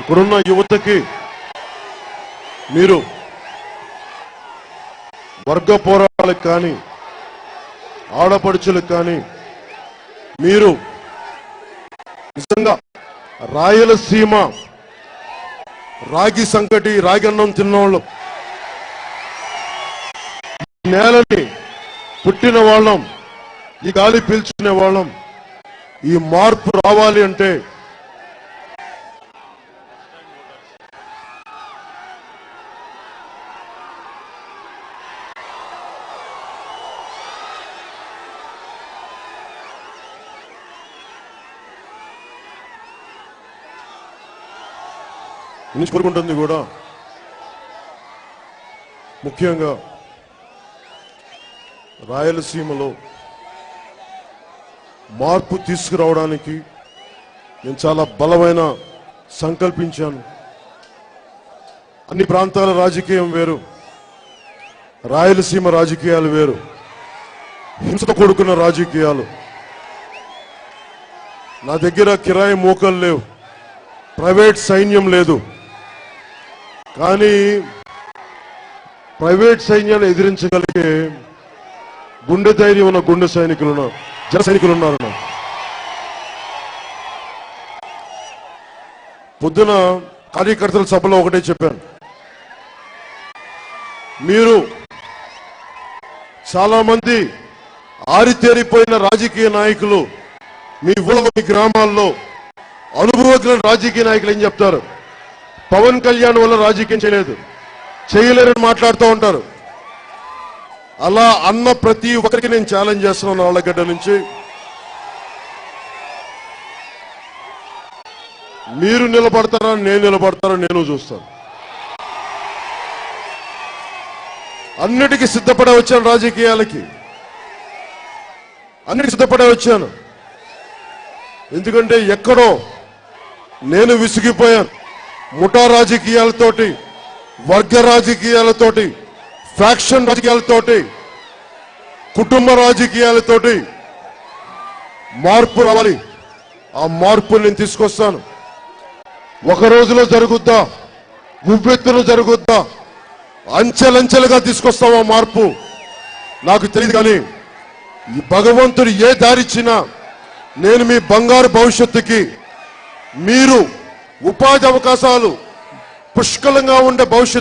ఇప్పుడున్న యువతకి మీరు వర్గ పోరాటాలకు కానీ ఆడపడుచులకు కానీ మీరు నిజంగా రాయలసీమ రాగి సంకటి రాగన్నం తిన్నవాళ్ళు నేలని పుట్టిన వాళ్ళం, ఈ గాలి పీల్చుకునే వాళ్ళం. ఈ మార్పు రావాలి అంటే నుంచి కోరుకుంటుంది కూడా ముఖ్యంగా రాయలసీమలో మార్పు తీసుకురావడానికి నేను చాలా బలమైన సంకల్పించాను. అన్ని ప్రాంతాల రాజకీయం వేరు, రాయలసీమ రాజకీయాలు వేరు, హింసతో కూడుకున్న రాజకీయాలు. నా దగ్గర కిరాయి మూకలు లేవు, ప్రైవేట్ సైన్యం లేదు. కానీ ప్రైవేట్ సైన్యాన్ని ఎదిరించగలిగే గుండె ధైర్యం ఉన్న గుండె సైనికులు, జన సైనికులు ఉన్నారు. పొద్దున కార్యకర్తల సభలో ఒకటే చెప్పాను, మీరు చాలా మంది ఆరితేరిపోయిన రాజకీయ నాయకులు మీ ఊళ్ళో మీ గ్రామాల్లో అనుభవజ్ఞ రాజకీయ నాయకులు ఏం చెప్తారు, పవన్ కళ్యాణ్ వల్ల రాజకీయం చేయలేరని మాట్లాడుతూ ఉంటారు. అలా అన్న ప్రతి ఒక్కరికి నేను ఛాలెంజ్ చేస్తున్నాను. ఆళ్లగడ్డ నుంచి మీరు నిలబడతారా, నేను నిలబడతారా, నేను చూస్తాను. అన్నిటికీ సిద్ధపడే వచ్చాను, రాజకీయాలకి అన్నిటికీ సిద్ధపడే వచ్చాను. ఎందుకంటే ఎక్కడో నేను విసిగిపోయాను. ముఠా రాజకీయాలతోటి, వర్గ రాజకీయాలతోటి, ఫ్యాక్షన్ రాజకీయాలతోటి, కుటుంబ రాజకీయాలతోటి మార్పు రావాలి. ఆ మార్పు నేను తీసుకొస్తాను. ఒక రోజులో జరుగుద్దా, ఉవ్వెత్తున జరుగుద్దా, అంచెలంచెలుగా తీసుకొస్తాం ఆ మార్పు నాకు తెలియదు. కానీ ఈ భగవంతుడు ఏ దారిచ్చినా నేను మీ బంగారు భవిష్యత్తుకి, మీరు ఉపాధి అవకాశాలు పుష్కలంగా ఉండే భవిష్యత్తు